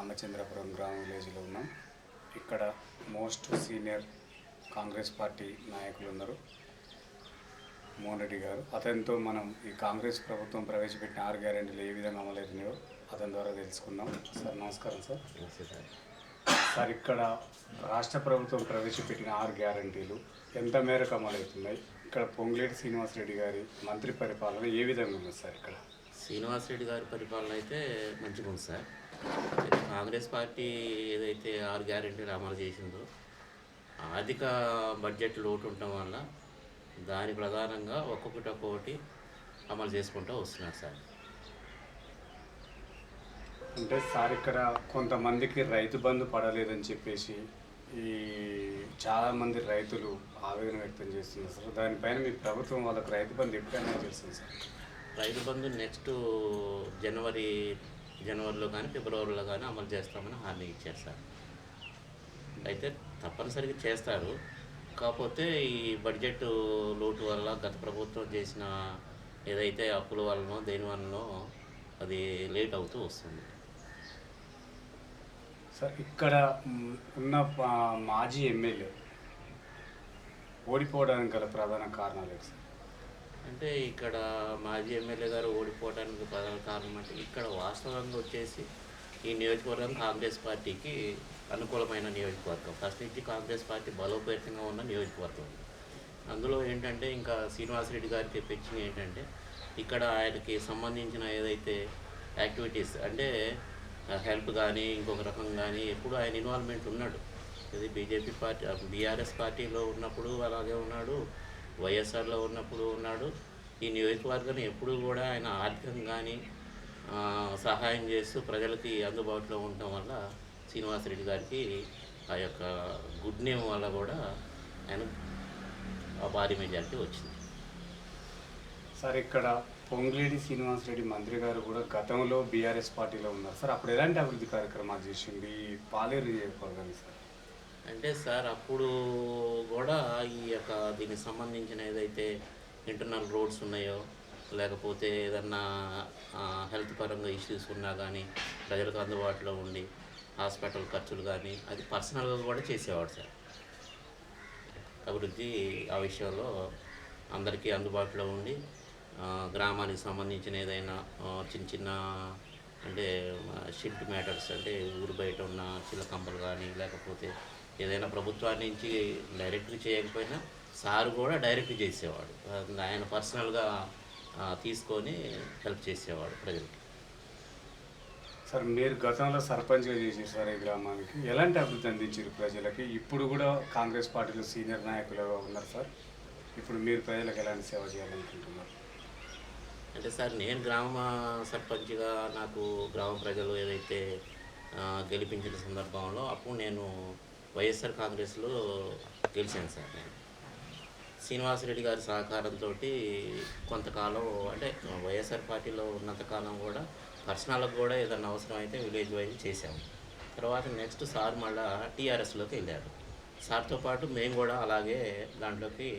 రామచంద్రపురం గ్రామ విలేజ్లో ఉన్నాం. ఇక్కడ మోస్ట్ సీనియర్ కాంగ్రెస్ పార్టీ నాయకులు ఉన్నారు, మోహన్ రెడ్డి గారు. అతనితో మనం ఈ కాంగ్రెస్ ప్రభుత్వం ప్రవేశపెట్టిన 6 గ్యారెంటీలు ఏ విధంగా అమలవుతున్నాయో అతని ద్వారా తెలుసుకుందాం. సార్ నమస్కారం. సార్ ఇక్కడ రాష్ట్ర ప్రభుత్వం ప్రవేశపెట్టిన 6 గ్యారెంటీలు ఎంత మేరకు అమలవుతున్నాయి? ఇక్కడ పొంగులేటి శ్రీనివాసరెడ్డి గారి మంత్రి పరిపాలన ఏ విధంగా ఉంది సార్? ఇక్కడ శ్రీనివాసరెడ్డి గారి పరిపాలన అయితే మంచిగా ఉంది సార్. కాంగ్రెస్ పార్టీ ఏదైతే 6 గ్యారెంటీలు అమలు చేసిందో ఆర్థిక బడ్జెట్ లోటు ఉండటం వల్ల దాని ప్రధానంగా ఒక్కొక్కటి అమలు చేసుకుంటూ వస్తున్నారు సార్. అంటే సార్ ఇక్కడ కొంతమందికి రైతు బంధు పడలేదని చెప్పేసి ఈ చాలామంది రైతులు ఆవేదన వ్యక్తం చేస్తున్నారు సార్. దానిపైన మీ ప్రభుత్వం వాళ్ళకు రైతు బంధు ఎప్పుడైనా చేస్తుంది సార్? రైతు బంధు నెక్స్ట్ జనవరిలో కానీ ఫిబ్రవరిలో కానీ అమలు చేస్తామని హామీ ఇచ్చారు సార్. అయితే తప్పనిసరిగా చేస్తారు. కాకపోతే ఈ బడ్జెట్ లోటు వల్ల గత ప్రభుత్వం చేసిన ఏదైతే అప్పుల వలనో దేని వలనో అది లేట్ అవుతూ వస్తుంది సార్. ఇక్కడ ఉన్న మాజీ ఎమ్మెల్యే ఓడిపోవడానికి గల ప్రధాన కారణాలు ఏంటి సార్? అంటే ఇక్కడ మాజీ ఎమ్మెల్యే గారు ఓడిపోవడానికి ప్రధాన కారణం అంటే ఇక్కడ వాస్తవంగా వచ్చేసి ఈ నియోజకవర్గం కాంగ్రెస్ పార్టీకి అనుకూలమైన నియోజకవర్గం. ఫస్ట్ నుంచి కాంగ్రెస్ పార్టీ బలోపేతంగా ఉన్న నియోజకవర్గం. అందులో ఏంటంటే ఇంకా శ్రీనివాసరెడ్డి గారికి తెప్పించింది ఏంటంటే ఇక్కడ ఆయనకి సంబంధించిన ఏదైతే యాక్టివిటీస్ అంటే హెల్ప్ కానీ ఇంకొక రకం కానీ ఎప్పుడు ఆయన ఇన్వాల్వ్మెంట్ ఉన్నాడు. ఇది బీజేపీ పార్టీ బీఆర్ఎస్ పార్టీలో ఉన్నప్పుడు అలాగే ఉన్నాడు, వైఎస్ఆర్లో ఉన్నప్పుడు ఉన్నాడు. ఈ నియోజకవర్గాన్ని ఎప్పుడు కూడా ఆయన ఆర్థికంగా కానీ సహాయం చేస్తూ ప్రజలకి అందుబాటులో ఉండటం వల్ల శ్రీనివాసరెడ్డి గారికి ఆ యొక్క గుడ్ నేమ్ వల్ల కూడా ఆయన భారీ మెజార్టీ వచ్చింది సార్. ఇక్కడ పొంగులేటి శ్రీనివాసరెడ్డి మంత్రి గారు కూడా గతంలో బీఆర్ఎస్ పార్టీలో ఉన్నారు సార్. అప్పుడు ఎలాంటి అభివృద్ధి కార్యక్రమాలు చేసింది పాలేరు నియోజకవర్గాన్ని సార్? అంటే సార్ అప్పుడు కూడా ఈ యొక్క దీనికి సంబంధించిన ఏదైతే ఇంటర్నల్ రోడ్స్ ఉన్నాయో లేకపోతే ఏదన్నా హెల్త్ పరంగా ఇష్యూస్ ఉన్నా కానీ ప్రజలకు అందుబాటులో ఉండి హాస్పిటల్ ఖర్చులు కానీ అది పర్సనల్గా కూడా చేసేవాడు సార్. అభివృద్ధి ఆ విషయంలో అందరికీ అందుబాటులో ఉండి గ్రామానికి సంబంధించిన ఏదైనా చిన్న అంటే షిల్ట్ మ్యాటర్స్ అంటే ఊరు బయట ఉన్న చిల్లకంపలు కానీ లేకపోతే ఏదైనా ప్రభుత్వాన్ని నుంచి డైరెక్ట్గా చేయకపోయినా సార్ కూడా డైరెక్ట్ చేసేవాడు. ఆయన పర్సనల్గా తీసుకొని హెల్ప్ చేసేవాడు ప్రజలకి. సార్ మీరు గతంలో సర్పంచ్గా చేసారు సార్. ఈ గ్రామానికి ఎలాంటి అభివృద్ధి అందించారు ప్రజలకి? ఇప్పుడు కూడా కాంగ్రెస్ పార్టీలో సీనియర్ నాయకులుగా ఉన్నారు సార్. ఇప్పుడు మీరు ప్రజలకు ఎలాంటి సేవ చేయాలనుకుంటున్నారు? అంటే సార్ నేను గ్రామ సర్పంచ్గా నాకు గ్రామ ప్రజలు ఏదైతే గెలిపించిన సందర్భంలో అప్పుడు నేను వైఎస్ఆర్ కాంగ్రెస్లో గెలిచాను సార్. నేను శ్రీనివాసరెడ్డి గారి సహకారంతో కొంతకాలం అంటే వైఎస్ఆర్ పార్టీలో ఉన్నంతకాలం కూడా పర్సనల్కి కూడా ఏదైనా అవసరం అయితే విలేజ్ వైజ్ చేసాము. తర్వాత నెక్స్ట్ సార్ మళ్ళీ టీఆర్ఎస్లోకి వెళ్ళారు. సార్తో పాటు మేము కూడా అలాగే దాంట్లోకి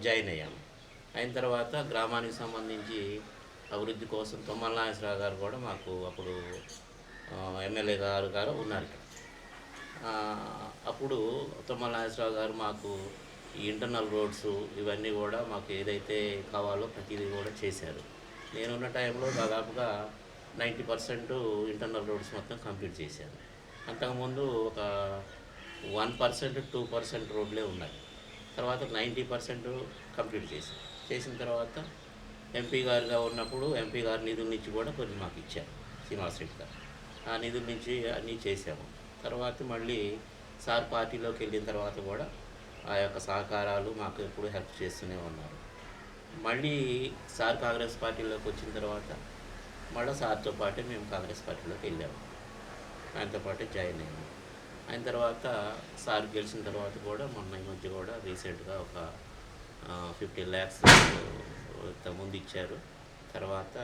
జాయిన్ అయ్యాము. అయిన తర్వాత గ్రామానికి సంబంధించి అభివృద్ధి కోసం తుమ్మల నాగేశ్వరరావు గారు కూడా మాకు అప్పుడు ఎమ్మెల్యే గారు ఉన్నారు. అప్పుడు తుమ్మల నాగేశ్వరరావు గారు మాకు ఈ ఇంటర్నల్ రోడ్స్ ఇవన్నీ కూడా మాకు ఏదైతే కావాలో ప్రతిదీ కూడా చేశారు. నేనున్న టైంలో దాదాపుగా 90% ఇంటర్నల్ రోడ్స్ మొత్తం కంప్లీట్ చేశాను. అంతకుముందు ఒక 1% 2% రోడ్లే ఉన్నాయి. తర్వాత 90% కంప్లీట్ చేసిన తర్వాత ఎంపీ గారుగా ఉన్నప్పుడు ఎంపీ గారి నిధుల నుంచి కూడా కొన్ని మాకు ఇచ్చారు శ్రీనివాసరెడ్డి గారు. ఆ నిధుల నుంచి అన్నీ చేసాము. తర్వాత మళ్ళీ సార్ పార్టీలోకి వెళ్ళిన తర్వాత కూడా ఆ యొక్క సహకారాలు మాకు ఎప్పుడు హెల్ప్ చేస్తూనే ఉన్నారు. మళ్ళీ సార్ కాంగ్రెస్ పార్టీలోకి వచ్చిన తర్వాత మళ్ళీ సార్తో పాటే మేము కాంగ్రెస్ పార్టీలోకి వెళ్ళాము. ఆయనతో పాటే జాయిన్ అయ్యాము. అయిన తర్వాత సార్ గెలిచిన తర్వాత కూడా మొన్న ఈ మధ్య కూడా రీసెంట్గా ఒక 15 lakhs ముందు ఇచ్చారు. తర్వాత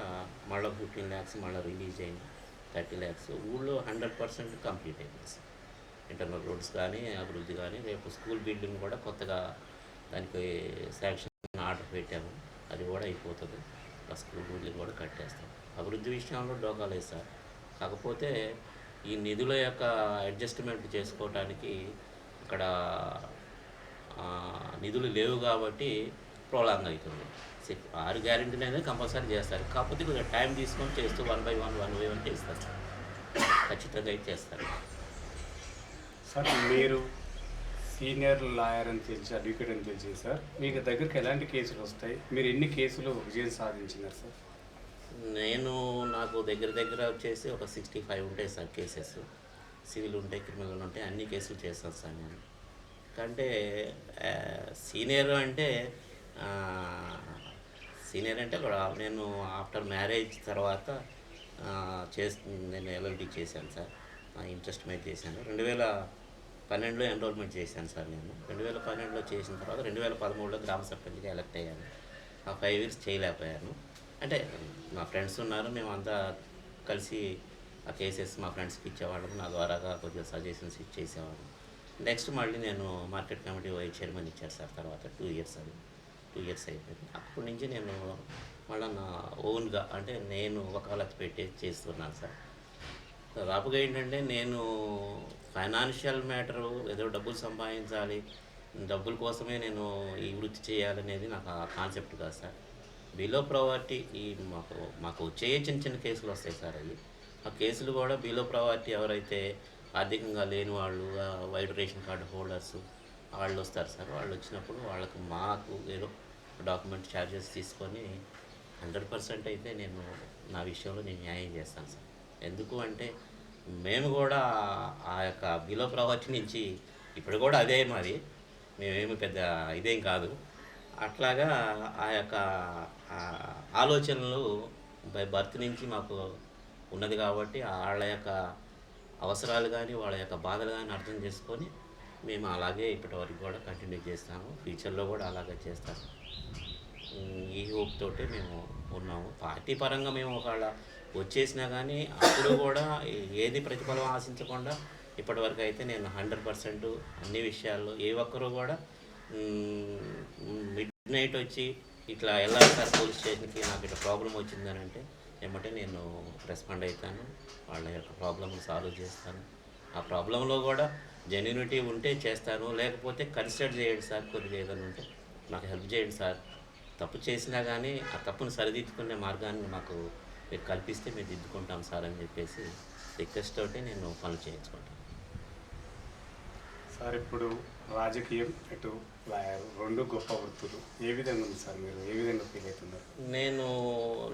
మళ్ళీ 15 lakhs మళ్ళీ రిలీజ్ అయింది. 30 lakhs ఊళ్ళో 100% కంప్లీట్ అయిపోయింది సార్. ఇంటర్నల్ రోడ్స్ కానీ అభివృద్ధి కానీ రేపు స్కూల్ బిల్డింగ్ కూడా కొత్తగా దానికి శాంక్షన్ ఆర్డర్ పెట్టాము. అది కూడా అయిపోతుంది. ఆ స్కూల్ బిల్డింగ్ కూడా కట్టేస్తాం. అభివృద్ధి విషయంలో డోకా లేదు సార్. కాకపోతే ఈ నిధుల యొక్క అడ్జస్ట్మెంట్ చేసుకోవటానికి అక్కడ నిధులు లేవు కాబట్టి ప్రోలాంగ్ అవుతుంది. 6 గ్యారెంటీలు అనేది కంపల్సరీ చేస్తారు, కాకపోతే కొద్దిగా టైం తీసుకొని చేస్తూ 1 by 1 చేస్తారు సార్. ఖచ్చితంగా అయితే చేస్తారు. సార్ మీరు సీనియర్ లాయర్ అని తెలిసి, అడ్వకేట్ అని తెలిసి సార్, మీకు దగ్గరికి ఎలాంటి కేసులు వస్తాయి? మీరు ఎన్ని కేసులు విజయం సాధించినారు సార్? నాకు దగ్గర వచ్చేసి ఒక 65 ఉంటాయి సార్ కేసెస్. సివిల్ ఉంటాయి, క్రిమినల్ ఉంటాయి, అన్ని కేసులు చేస్తాను సార్ నేను. అంటే సీనియర్ అంటే కూడా నేను ఆఫ్టర్ మ్యారేజ్ తర్వాత నేను ఎల్ఎల్బీ చేశాను సార్. ఇంట్రెస్ట్ మీద చేశాను. 2012లో ఎన్రోల్మెంట్ చేశాను సార్ నేను. 2012లో చేసిన తర్వాత 2013లో గ్రామ సర్పంచ్గా ఎలక్ట్ అయ్యాను. ఆ 5 years చేయలేకపోయాను. అంటే మా ఫ్రెండ్స్ ఉన్నారు, మేమంతా కలిసి ఆ కేసెస్ మా ఫ్రెండ్స్కి ఇచ్చేవాళ్ళము. నా ద్వారాగా కొద్దిగా సజెషన్స్ ఇచ్చేసేవాళ్ళం. నెక్స్ట్ మళ్ళీ నేను మార్కెట్ కమిటీ వైస్ చైర్మన్ ఇచ్చారు సార్. తర్వాత 2 years అయిపోయింది. అప్పటి నుంచి నేను మళ్ళీ నా ఓన్గా అంటే నేను వకాలత్ పెట్టి చేస్తున్నాను సార్. దాదాపుగా ఏంటంటే నేను ఫైనాన్షియల్ మ్యాటరు ఏదో డబ్బులు సంపాదించాలి, డబ్బుల కోసమే నేను ఈ వృత్తి చేయాలనేది నాకు ఆ కాన్సెప్ట్ కాదు సార్. బిలో ప్రావర్టీ మాకు వచ్చే చిన్న కేసులు వస్తాయి సార్. ఆ కేసులు కూడా బిలో ప్రావర్టీ ఎవరైతే ఆర్థికంగా లేని వాళ్ళు, వైట్ రేషన్ కార్డు హోల్డర్స్ వాళ్ళు వస్తారు సార్. వాళ్ళు వచ్చినప్పుడు మాకు ఏదో డాక్యుమెంట్ ఛార్జెస్ తీసుకొని 100% అయితే నేను నా విషయంలో న్యాయం చేస్తాను సార్. ఎందుకు అంటే మేము కూడా ఆ యొక్క బిలో ప్రావర్టీ నుంచి ఇప్పుడు కూడా అదే మాది, మేమేమి పెద్ద ఇదేం కాదు. అట్లాగా ఆ యొక్క ఆలోచనలు బై బర్త్ నుంచి మాకు ఉన్నది కాబట్టి వాళ్ళ యొక్క అవసరాలు కానీ వాళ్ళ యొక్క బాధలు కానీ అర్థం చేసుకొని మేము అలాగే ఇప్పటివరకు కూడా కంటిన్యూ చేస్తాము. ఫ్యూచర్లో కూడా అలాగే చేస్తాము. ఈ హోప్ తోటి మేము ఉన్నాము. పార్టీ పరంగా మేము ఒకవేళ వచ్చేసినా కానీ అప్పుడు కూడా ఏది ప్రతిఫలం ఆశించకుండా ఇప్పటివరకు అయితే నేను 100% అన్ని విషయాల్లో ఏ ఒక్కరూ కూడా మిడ్ నైట్ వచ్చి ఇట్లా వెళ్ళాలి సార్ పోలీస్ స్టేషన్కి, నాకు ఇట్లా ప్రాబ్లం వచ్చిందని అంటే ఏమంటే నేను రెస్పాండ్ అవుతాను, వాళ్ళ యొక్క ప్రాబ్లమ్ని సాల్వ్ చేస్తాను. ఆ ప్రాబ్లంలో కూడా జెన్యూనిటీ ఉంటే చేస్తాను, లేకపోతే కన్సిడర్ చేయండి సార్, కొద్దిగా ఏదైనా ఉంటే నాకు హెల్ప్ చేయండి సార్. తప్పు చేసినా కానీ ఆ తప్పును సరిదిద్దుకునే మార్గాన్ని మాకు మీరు కల్పిస్తే మేము దిద్దుకుంటాం సార్ అని చెప్పేసి రిక్వెస్ట్ తోటి నేను పనులు చేయించుకుంటాను సార్. ఇప్పుడు రాజకీయం ఇటు లాయర్ 2 గొప్ప వృత్తులు. ఏ విధంగా ఉంది సార్? మీరు ఏ విధంగా ఫీల్ అవుతున్నారు? నేను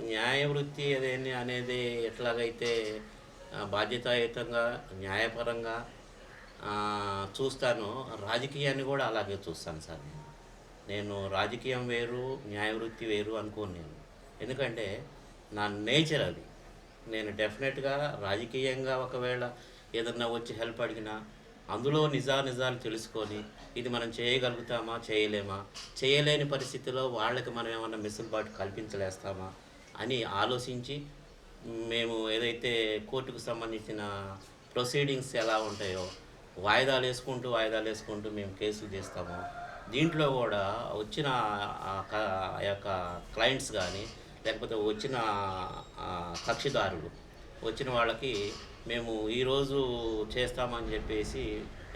న్యాయ వృత్తి అనేది ఎట్లాగైతే బాధ్యతాయుతంగా న్యాయపరంగా చూస్తానో రాజకీయాన్ని కూడా అలాగే చూస్తాను సార్. నేను రాజకీయం వేరు, న్యాయ వృత్తి వేరు అనుకోను నేను. ఎందుకంటే నా నేచర్ అది. నేను డెఫినెట్గా రాజకీయంగా ఒకవేళ ఏదన్నా వచ్చి హెల్ప్ అడిగినా అందులో నిజాలు తెలుసుకొని ఇది మనం చేయగలుగుతామా చేయలేమా, చేయలేని పరిస్థితిలో వాళ్ళకి మనం ఏమన్నా మిసులుబాటు కల్పించలేస్తామా అని ఆలోచించి మేము ఏదైతే కోర్టుకు సంబంధించిన ప్రొసీడింగ్స్ ఎలా ఉంటాయో వాయిదాలు వేసుకుంటూ మేము కేసులు చేస్తాము. దీంట్లో కూడా వచ్చిన ఆ యొక్క క్లయింట్స్ కానీ లేకపోతే వచ్చిన కక్షిదారులు వచ్చిన వాళ్ళకి మేము ఈరోజు చేస్తామని చెప్పేసి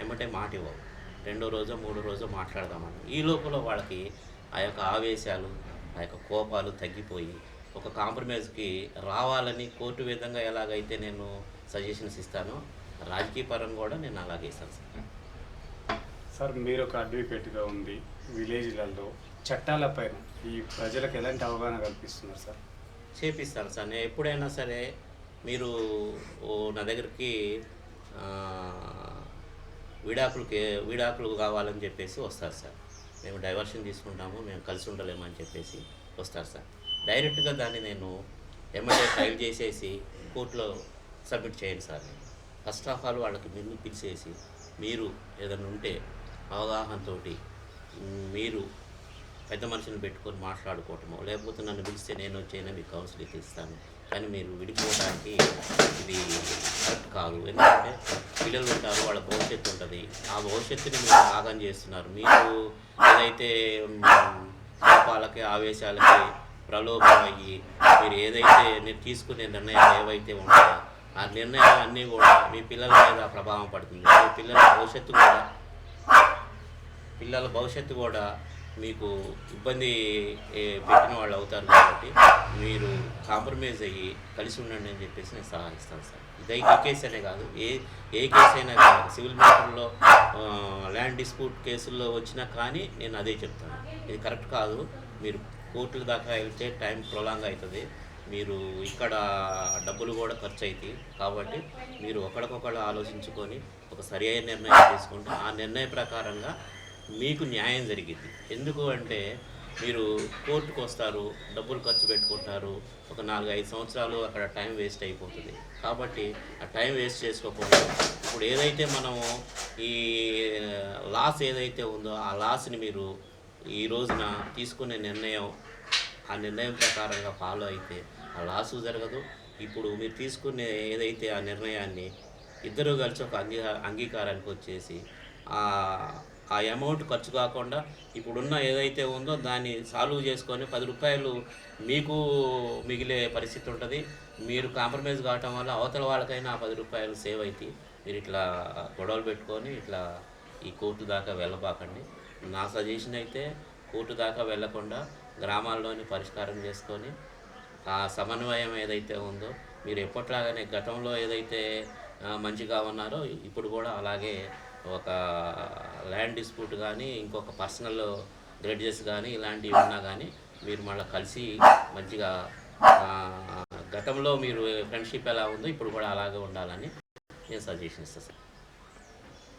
ఏమంటే మాట ఇవ్వవు. 2వ రోజో 3వ రోజో మాట్లాడదామని ఈ లోపల వాళ్ళకి ఆ యొక్క ఆవేశాలు ఆ యొక్క కోపాలు తగ్గిపోయి ఒక కాంప్రమైజ్కి రావాలని కోర్టు విధంగా ఎలాగైతే నేను సజెషన్స్ ఇస్తానో రాజకీయ పరంగా కూడా నేను అలాగే ఇస్తాను సార్. సార్ మీరు ఒక అడ్వకేట్గా ఉంది, విలేజ్లలో చట్టాలపైన ఈ ప్రజలకు ఎలాంటి అవగాహన కల్పిస్తున్నారు సార్? చేపిస్తాను సార్. నేను ఎప్పుడైనా సరే మీరు నా దగ్గరికి విడాకులు కావాలని చెప్పేసి వస్తారు సార్. మేము డైవర్షన్ తీసుకుంటాము, మేము కలిసి ఉండలేమని చెప్పేసి వస్తారు సార్. డైరెక్ట్గా దాన్ని నేను ఎమ్మెల్యే ఫైల్ చేసేసి కోర్టులో సబ్మిట్ చేయండి సార్. ఫస్ట్ ఆఫ్ ఆల్ వాళ్ళకి ముందు పిలిచేసి మీరు ఏదైనా ఉంటే అవగాహనతో మీరు పెద్ద మనుషులను పెట్టుకొని మాట్లాడుకోవటమో లేకపోతే నన్ను పిలిస్తే నేను వచ్చైనా మీకు కౌన్సిలింగ్ ఇస్తాను, కానీ మీరు విడిపోవడానికి ఇది కరెక్ట్ కాదు. ఎందుకంటే పిల్లలు ఉంటారు, వాళ్ళ భవిష్యత్తు ఉంటుంది, ఆ భవిష్యత్తుని మీరు ఆగం చేస్తున్నారు. మీరు ఏదైతే కోపాలకి ఆవేశాలకి ప్రలోభం అయ్యి మీరు ఏదైతే నేను తీసుకునే నిర్ణయాలు ఏవైతే ఉంటాయో ఆ నిర్ణయాలు అన్నీ కూడా మీ పిల్లల మీద ప్రభావం పడుతుంది. మీ పిల్లల భవిష్యత్తు కూడా మీకు ఇబ్బంది పెట్టిన వాళ్ళు అవుతారు. కాబట్టి మీరు కాంప్రమైజ్ అయ్యి కలిసి ఉండండి అని చెప్పేసి నేను సలహా ఇస్తాను సార్. ఇదే ఈ కేసు అనే కాదు, ఏ కేసు అయినా కాదు, సివిల్ మ్యాటర్లో ల్యాండ్ డిస్ప్యూట్ కేసుల్లో వచ్చినా కానీ నేను అదే చెప్తాను, ఇది కరెక్ట్ కాదు, మీరు కోర్టుల దాకా వెళ్తే టైం ప్రొలాంగ్ అవుతుంది, మీరు ఇక్కడ డబ్బులు కూడా ఖర్చు అవుతాయి. కాబట్టి మీరు ఒకరికొకరు ఆలోచించుకొని ఒక సరి అయిన నిర్ణయం తీసుకుంటే ఆ నిర్ణయం ప్రకారంగా మీకు న్యాయం జరిగింది. ఎందుకు అంటే మీరు కోర్టుకు వస్తారు, డబ్బులు ఖర్చు పెట్టుకుంటారు, ఒక 4-5 సంవత్సరాలు అక్కడ టైం వేస్ట్ అయిపోతుంది. కాబట్టి ఆ టైం వేస్ట్ చేసుకోకుండా ఇప్పుడు ఏదైతే మనము ఈ లాస్ ఏదైతే ఉందో ఆ లాస్ని మీరు ఈ రోజున తీసుకునే నిర్ణయం, ఆ నిర్ణయం ప్రకారంగా ఫాలో అయితే ఆ లాసు జరగదు. ఇప్పుడు మీరు తీసుకునే ఏదైతే ఆ నిర్ణయాన్ని ఇద్దరు కలిసి ఒక అంగీకారానికి వచ్చేసి ఆ అమౌంట్ ఖర్చు కాకుండా ఇప్పుడున్న ఏదైతే ఉందో దాన్ని సాల్వ్ చేసుకొని 10 రూపాయలు మీకు మిగిలే పరిస్థితి ఉంటుంది. మీరు కాంప్రమైజ్ కావటం వల్ల అవతల వాళ్ళకైనా ఆ 10 రూపాయలు సేవ్ అవుతాయి. మీరు ఇట్లా గొడవలు పెట్టుకొని ఇట్లా ఈ కోర్టు దాకా వెళ్ళబాకండి. నా సజెషన్ అయితే కోర్టు దాకా వెళ్ళకుండా గ్రామాల్లోని పరిష్కారం చేసుకొని ఆ సమన్వయం ఏదైతే ఉందో మీరు ఎప్పట్లాగానే గతంలో ఏదైతే మంచిగా ఉన్నారో ఇప్పుడు కూడా అలాగే ఒక ల్యాండ్ డిస్ప్యూట్ కానీ ఇంకొక పర్సనల్ గ్రెడ్జెస్ కానీ ఇలాంటివి ఉన్నా కానీ మీరు మళ్ళీ కలిసి మంచిగా గతంలో మీరు ఫ్రెండ్షిప్ ఎలా ఉందో ఇప్పుడు కూడా అలాగే ఉండాలని నేను సజెషన్ ఇస్తాను సార్.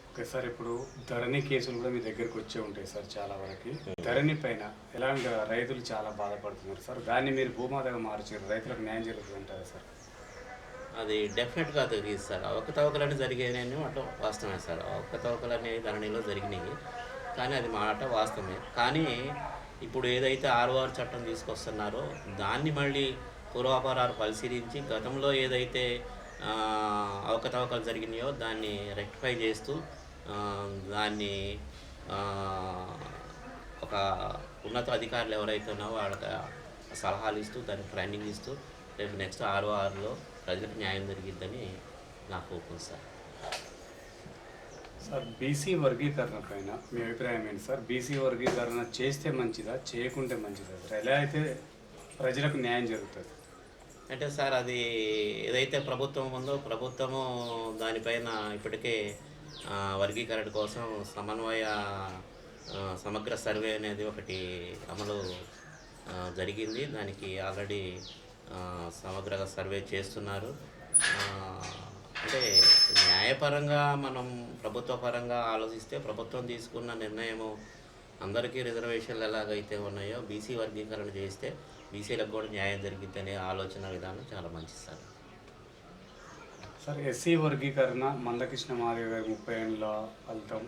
ఓకే సార్, ఇప్పుడు ధరణి కేసులు కూడా మీ దగ్గరికి వచ్చే ఉంటాయి సార్ చాలా వరకు. ధరణి పైన ఎలాంటి రైతులు చాలా బాధపడుతున్నారు సార్, దాన్ని మీరు భూమాతగా మార్చారు, రైతులకు న్యాయం జరుగుతుంటారా సార్? అది డెఫినెట్గా తెలియదు సార్. అవకతవకలని జరిగాయని మాట వాస్తవమే సార్. అవకతవకలు అనేవి ధరణిలో జరిగినాయి, కానీ అది మాట వాస్తవమే. కానీ ఇప్పుడు ఏదైతే 6 చట్టం తీసుకొస్తున్నారో దాన్ని మళ్ళీ పూర్వాపరాలు పరిశీలించి గతంలో ఏదైతే అవకతవకలు జరిగినాయో దాన్ని రెక్టిఫై చేస్తూ దాన్ని ఒక ఉన్నత అధికారులు ఎవరైతే ఉన్నారో వాళ్ళకి సలహాలు ఇస్తూ దానికి ట్రైనింగ్ ఇస్తూ రేపు నెక్స్ట్ 6లో ప్రజలకు న్యాయం జరిగిద్దని నా హోప్ సార్. సార్, బీసీ వర్గీకరణ పైన మీ అభిప్రాయం ఏంటి సార్? బీసీ వర్గీకరణ చేస్తే మంచిదా, చేయకుంటే మంచిదా సార్? ఎలా అయితే ప్రజలకు న్యాయం జరుగుతుంది అంటే సార్, అది ఏదైతే ప్రభుత్వం ఉందో ప్రభుత్వము దానిపైన ఇప్పటికే వర్గీకరణ కోసం సమగ్ర సర్వే అనేది ఒకటి అమలు జరిగింది. దానికి ఆల్రెడీ సమగ్ర సర్వే చేస్తున్నారు. అంటే న్యాయపరంగా మనం ప్రభుత్వ పరంగా ఆలోచిస్తే ప్రభుత్వం తీసుకున్న నిర్ణయము అందరికీ రిజర్వేషన్లు ఎలాగైతే ఉన్నాయో బీసీ వర్గీకరణ చేస్తే బీసీలకు కూడా న్యాయం జరిగిద్ది అనే ఆలోచన విధానం చాలా మంచిది సార్. సార్, ఎస్సీ వర్గీకరణ మందకృష్ణ మాదిగ గారు 30 ఏళ్ళ ఫలితం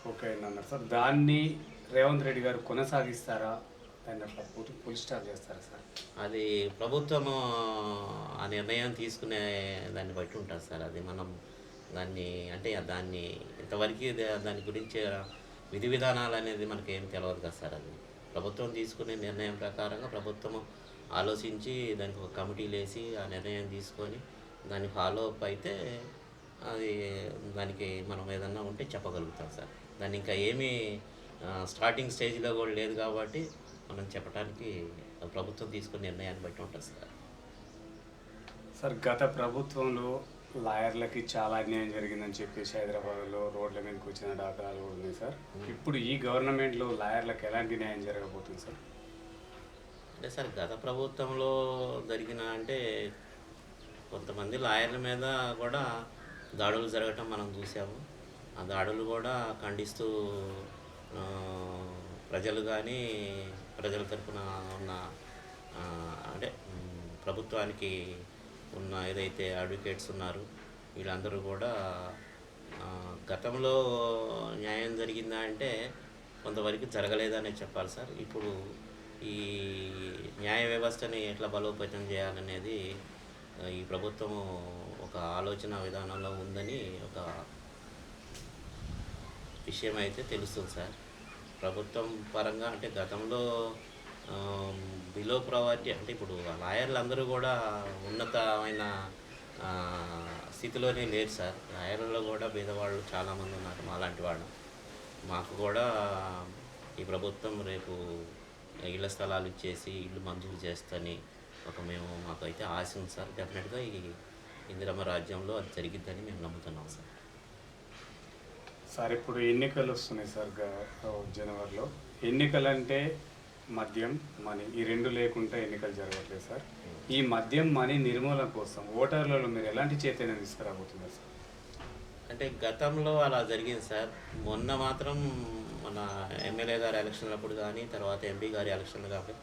ఓకే అయిందన్నారు సార్, దాన్ని రేవంత్ రెడ్డి గారు కొనసాగిస్తారా, దాన్ని అట్లా ఫుల్ స్టాప్ చేస్తారా సార్? అది ప్రభుత్వము ఆ నిర్ణయం తీసుకునే దాన్ని బట్టి ఉంటుంది సార్. అది మనం దాన్ని ఇంతవరకు దాని గురించి విధి విధానాలు అనేది మనకేం తెలియదు కదా సార్. అది ప్రభుత్వం తీసుకునే నిర్ణయం ప్రకారంగా ప్రభుత్వం ఆలోచించి దానికి ఒక కమిటీలు వేసి ఆ నిర్ణయం తీసుకొని దాన్ని ఫాలో అప్ అయితే అది దానికి మనం ఏదన్నా ఉంటే చెప్పగలుగుతాం సార్. దాన్ని ఇంకా ఏమీ స్టార్టింగ్ స్టేజ్లో కూడా లేదు కాబట్టి మనం చెప్పడానికి ప్రభుత్వం తీసుకునే నిర్ణయాన్ని బట్టి ఉంటుంది సార్. సార్, గత ప్రభుత్వంలో లాయర్లకి చాలా అన్యాయం జరిగిందని చెప్పేసి హైదరాబాద్లో రోడ్ల మీదకి వచ్చిన దాఖలాలు కూడా ఉన్నాయి సార్. ఇప్పుడు ఈ గవర్నమెంట్లో లాయర్లకు ఎలాంటి న్యాయం జరగబోతుంది సార్? అంటే సార్, గత ప్రభుత్వంలో జరిగిన అంటే కొంతమంది లాయర్ల మీద కూడా దాడులు జరగటం మనం చూసాము. ఆ దాడులు కూడా ఖండిస్తూ ప్రజలు కానీ ప్రజల తరఫున ఉన్న అంటే ప్రభుత్వానికి ఉన్న ఏదైతే అడ్వకేట్స్ ఉన్నారు వీళ్ళందరూ కూడా గతంలో న్యాయం జరిగిందా అంటే కొంతవరకు జరగలేదనే చెప్పాలి సార్. ఇప్పుడు ఈ న్యాయ వ్యవస్థని ఎట్లా బలోపేతం చేయాలనేది ఈ ప్రభుత్వము ఒక ఆలోచన విధానంలో ఉందని ఒక విషయం అయితే తెలుస్తుంది సార్. ప్రభుత్వం పరంగా అంటే గతంలో బిలో ప్రావర్టీ అంటే ఇప్పుడు లాయర్లు అందరూ కూడా ఉన్నతమైన ఆ, స్థితిలోనే లేరు సార్. రాయలలో కూడా పేదవాళ్ళు చాలామంది ఉన్నారు మాలాంటి వాళ్ళు. మాకు కూడా ఈ ప్రభుత్వం రేపు ఇళ్ల స్థలాలు ఇచ్చేసి ఇల్లు మంజూరు చేస్తని మాకైతే ఆశ ఉంది సార్. డెఫినెట్గా ఈ ఇందిరమ్మ రాజ్యంలో అది జరిగిద్దని మేము నమ్ముతున్నాం సార్. సార్ ఇప్పుడు ఎన్నికలు వస్తున్నాయి సార్ జనవరిలో. ఎన్నికలు అంటే మద్యం మనీ ఈ రెండు లేకుండా ఎన్నికలు జరగట్లేదు సార్. ఈ మద్యం మనీ నిర్మూలన కోసం ఓటర్లలో మీరు ఎలాంటి చైతన్యం తీసుకురాబోతున్నారు సార్? అంటే గతంలో అలా జరిగింది సార్. మొన్న మాత్రం మన ఎమ్మెల్యే గారి ఎలక్షన్లప్పుడు కానీ తర్వాత ఎంపీ గారి ఎలక్షన్లు కాబట్టి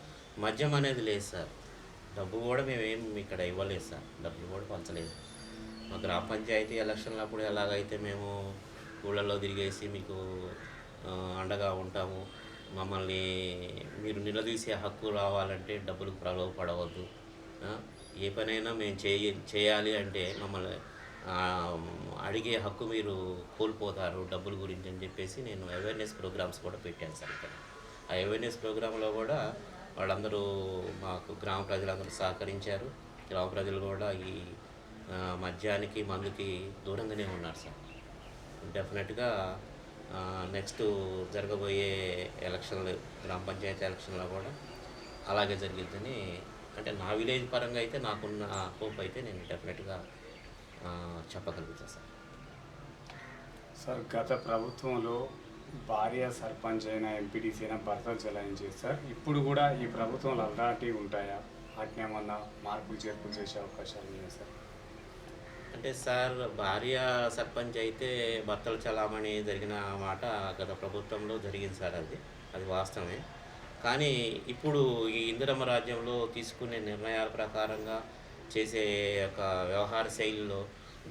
మద్యం అనేది లేదు సార్. డబ్బు కూడా మేమేం ఇక్కడ ఇవ్వలేదు సార్. డబ్బులు కూడా పంచలేదు. మా గ్రామ పంచాయతీ ఎలక్షన్లప్పుడు ఎలాగైతే మేము ఊళ్ళల్లో తిరిగేసి మీకు అండగా ఉంటాము, మమ్మల్ని మీరు నిలదీసే హక్కు రావాలంటే డబ్బులకు ప్రలోభపడవద్దు, ఏ పనైనా మేము చేయాలి అంటే మమ్మల్ని అడిగే హక్కు మీరు కోల్పోతారు డబ్బుల గురించి అని చెప్పేసి నేను అవేర్నెస్ ప్రోగ్రామ్స్ కూడా పెట్టాను సార్. ఇక్కడ ఆ అవేర్నెస్ ప్రోగ్రాంలో కూడా వాళ్ళందరూ మాకు గ్రామ ప్రజలందరూ సహకరించారు. గ్రామ ప్రజలు కూడా ఈ మద్యానికి మందుకి దూరంగానే ఉన్నారు సార్. డెఫినెట్గా నెక్స్ట్ జరగబోయే ఎలక్షన్లు గ్రామ పంచాయతీ ఎలక్షన్లో కూడా అలాగే జరిగిద్దని, అంటే నా విలేజ్ పరంగా అయితే నాకున్న హోప్ అయితే నేను డెఫినెట్గా చెప్పగలుగుతాను సార్. సార్ గత ప్రభుత్వంలో భార్య సర్పంచ్ అయినా ఎంపీటీసీ అయినా భర్తలు చెలాయించేది సార్. ఇప్పుడు కూడా ఈ ప్రభుత్వంలో అలాంటివి ఉంటాయా? వాటిని ఏమన్నా మార్పులు చేర్పులు చేసే అవకాశాలు ఉన్నాయి సార్? అంటే సార్ భార్య సర్పంచ్ అయితే భర్తల చలామణి జరిగిన మాట గత ప్రభుత్వంలో జరిగింది సార్. అది వాస్తవమే. కానీ ఇప్పుడు ఈ ఇందిరమ్మ రాజ్యంలో తీసుకునే నిర్ణయాల ప్రకారంగా చేసే ఒక వ్యవహార శైలిలో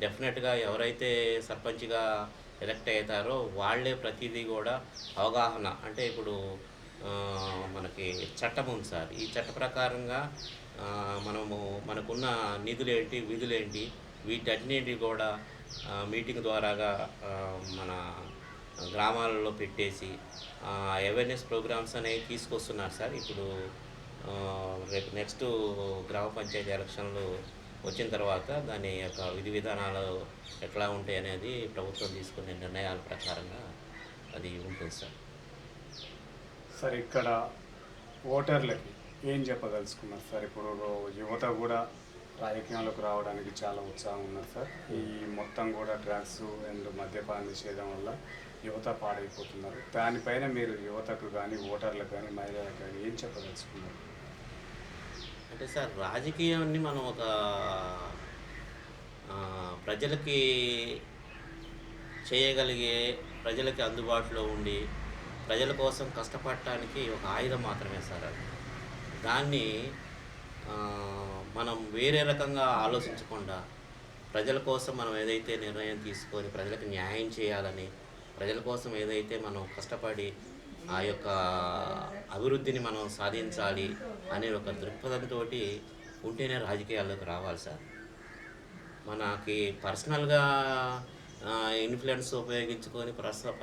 డెఫినెట్గా ఎవరైతే సర్పంచ్గా ఎలక్ట్ అవుతారో వాళ్ళే ప్రతిదీ కూడా అవగాహన, అంటే ఇప్పుడు మనకి చట్టం ఉంది సార్. ఈ చట్ట ప్రకారంగా మనకున్న నిధులేంటి విధులేంటి వీటన్నింటి కూడా మీటింగ్ ద్వారాగా మన గ్రామాలలో పెట్టేసి అవేర్నెస్ ప్రోగ్రామ్స్ అనేవి తీసుకొస్తున్నారు సార్. ఇప్పుడు రేపు నెక్స్ట్ గ్రామ పంచాయతీ ఎలక్షన్లు వచ్చిన తర్వాత దాని యొక్క విధి విధానాలు ఎట్లా ఉంటాయి అనేది ప్రభుత్వం తీసుకునే నిర్ణయాల ప్రకారంగా అది ఉంటుంది సార్. సార్ ఇక్కడ ఓటర్లకి ఏం చెప్పదలుచుకున్నారు సార్? ఇప్పుడు యువత కూడా రాజకీయాల్లోకి రావడానికి చాలా ఉత్సాహం ఉన్నారు సార్. ఈ మొత్తం కూడా డ్రగ్స్ అండ్ మద్యపాన నిషేధం వల్ల యువత పాడైపోతున్నారు. దానిపైన మీరు యువతకు కానీ ఓటర్లకు కానీ మహిళలకు కానీ ఏం చెప్పదలుచుకున్నారు? అంటే సార్ రాజకీయాన్ని మనం ఒక ప్రజలకి చేయగలిగే, ప్రజలకి అందుబాటులో ఉండి ప్రజల కోసం కష్టపడటానికి ఒక ఆయుధం మాత్రమే సార్ అది. దాన్ని మనం వేరే రకంగా ఆలోచించకుండా ప్రజల కోసం మనం ఏదైతే నిర్ణయం తీసుకొని ప్రజలకు న్యాయం చేయాలని, ప్రజల కోసం ఏదైతే మనం కష్టపడి ఆ యొక్క అభివృద్ధిని మనం సాధించాలి అనే ఒక దృక్పథంతో ఉంటేనే రాజకీయాల్లోకి రావాలి సార్. మనకి పర్సనల్గా ఇన్ఫ్లుయెన్స్ ఉపయోగించుకొని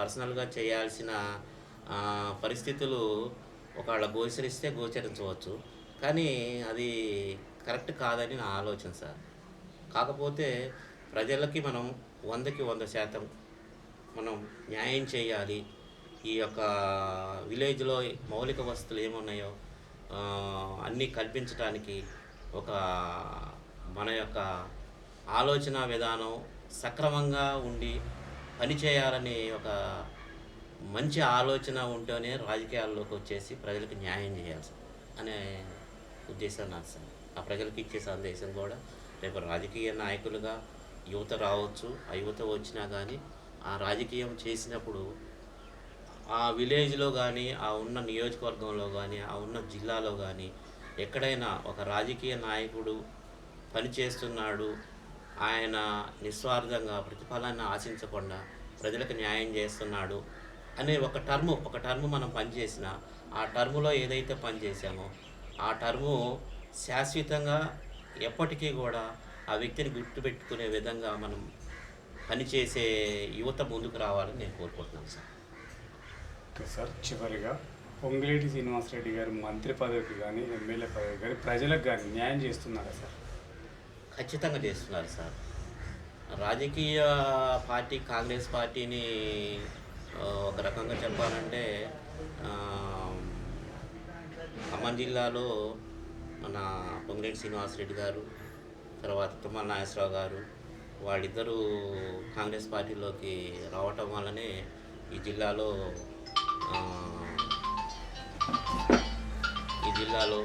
పర్సనల్గా చేయాల్సిన పరిస్థితులు ఒకవేళ గోచరించవచ్చు, కానీ అది కరెక్ట్ కాదని నా ఆలోచన సార్. కాకపోతే ప్రజలకి మనం 100కి 100% మనం న్యాయం చేయాలి. ఈ యొక్క విలేజ్లో మౌలిక వసతులు ఏమున్నాయో అన్నీ కల్పించడానికి ఒక మన యొక్క ఆలోచన విధానం సక్రమంగా ఉండి పనిచేయాలని ఒక మంచి ఆలోచన ఉంటేనే రాజకీయాల్లోకి వచ్చేసి ప్రజలకు న్యాయం చేయాలి సార్ అనే ఉద్దేశం నాకు సార్. ఆ ప్రజలకు ఇచ్చే సందేశం కూడా రేపు రాజకీయ నాయకులుగా యువత రావచ్చు. ఆ యువత వచ్చినా కానీ ఆ రాజకీయం చేసినప్పుడు ఆ విలేజ్లో కానీ ఆ ఉన్న నియోజకవర్గంలో కానీ ఆ ఉన్న జిల్లాలో కానీ ఎక్కడైనా ఒక రాజకీయ నాయకుడు పనిచేస్తున్నాడు, ఆయన నిస్వార్థంగా ప్రతిఫలాన్ని ఆశించకుండా ప్రజలకు న్యాయం చేస్తున్నాడు అనే ఒక టర్ము మనం పనిచేసిన ఆ టర్ములో ఏదైతే పనిచేసామో ఆ టర్ము శాశ్వతంగా ఎప్పటికీ కూడా ఆ వ్యక్తిని గుర్తుపెట్టుకునే విధంగా మనం పనిచేసే యువత ముందుకు రావాలని నేను కోరుకుంటున్నాను సార్. ఓకే సార్, చివరిగా పొంగులేటి శ్రీనివాసరెడ్డి గారు మంత్రి పదవికి కానీ ఎమ్మెల్యే పదవికి కానీ ప్రజలకు కానీ న్యాయం చేస్తున్నారా సార్? ఖచ్చితంగా చేస్తున్నారు సార్. రాజకీయ పార్టీ కాంగ్రెస్ పార్టీని ఒక రకంగా చెప్పాలంటే ఆహ్, ఖమ్మం జిల్లాలో మన పొంగులేటి శ్రీనివాసరెడ్డి గారు, తర్వాత తుమ్మల నాగేశ్వరరావు గారు వాళ్ళిద్దరూ కాంగ్రెస్ పార్టీలోకి రావటం వల్లనే ఈ జిల్లాలో ఆహ్, ఈ జిల్లాలో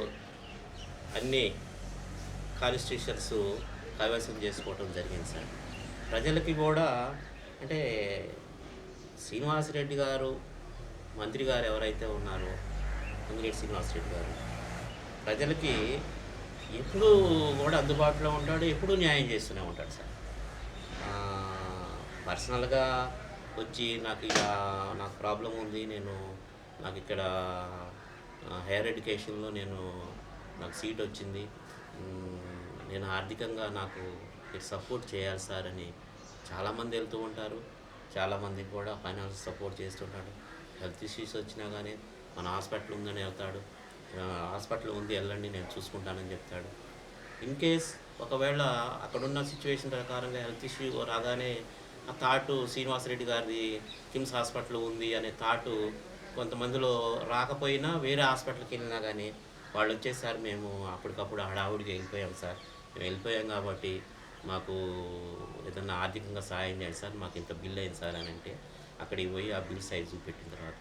అన్ని కాన్స్టిట్యూషన్స్ కైవసం చేసుకోవటం జరిగింది సార్. ప్రజలకి కూడా అంటే శ్రీనివాసరెడ్డి గారు మంత్రి గారు ఎవరైతే ఉన్నారో పొంగులేటి శ్రీనివాసరెడ్డి గారు ప్రజలకి ఎప్పుడూ కూడా అందుబాటులో ఉంటాడు, ఎప్పుడూ న్యాయం చేస్తూనే ఉంటాడు సార్. పర్సనల్గా వచ్చి నాకు ఇలా నాకు ప్రాబ్లం ఉంది, నాకు ఇక్కడ హైయర్ ఎడ్యుకేషన్లో నాకు సీట్ వచ్చింది, నేను ఆర్థికంగా నాకు మీరు సపోర్ట్ చేయాలి సార్ అని చాలామంది వెళ్తూ ఉంటారు. చాలామందికి కూడా ఫైనాన్స్ సపోర్ట్ చేస్తుంటాడు. హెల్త్ ఇష్యూస్ వచ్చినా కానీ మన హాస్పిటల్ ఉందని వెళ్తాడు, హాస్పిటల్ ఉంది వెళ్ళండి నేను చూసుకుంటానని చెప్తాడు. ఇన్ కేస్ ఒకవేళ అక్కడున్న సిచ్యువేషన్ ప్రకారంగా హెల్త్ ఇష్యూ రాగానే ఆ థాటు శ్రీనివాసరెడ్డి గారిది కిమ్స్ హాస్పిటల్ ఉంది అనే థాటు కొంతమందిలో రాకపోయినా వేరే హాస్పిటల్కి వెళ్ళినా కానీ వాళ్ళు వచ్చేసారి మేము అప్పటికప్పుడు హడావుడికి వెళ్ళిపోయాం సార్, మేము వెళ్ళిపోయాం కాబట్టి మాకు ఏదన్నా ఆర్థికంగా సహాయం చేయండి సార్, మాకు ఇంత బిల్ అయింది సార్ అని అంటే అక్కడికి పోయి ఆ బిల్ సైజ్ చూపెట్టిన తర్వాత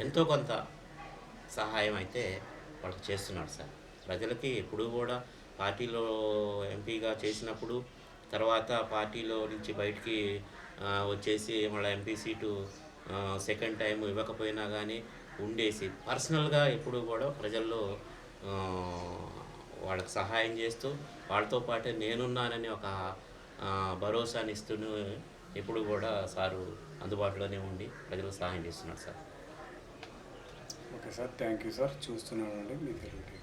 ఎంతో కొంత సహాయం అయితే వాళ్ళకి చేస్తున్నాడు సార్. ప్రజలకి ఎప్పుడూ కూడా పార్టీలో ఎంపీగా చేసినప్పుడు తర్వాత పార్టీలో నుంచి బయటికి వచ్చేసి మళ్ళీ ఎంపీ సీటు సెకండ్ టైం ఇవ్వకపోయినా కానీ ఉండేసి పర్సనల్గా ఎప్పుడూ కూడా ప్రజల్లో వాళ్ళకి సహాయం చేస్తూ వాళ్ళతో పాటే నేనున్నానని ఒక భరోసాని ఇస్తూనే ఎప్పుడు కూడా సారు అందుబాటులోనే ఉండి ప్రజలకు సహాయం చేస్తున్నాడు sir. Okay sir, thank you sir. చూస్తున్నానండి మీ తెలుగు టీవీ.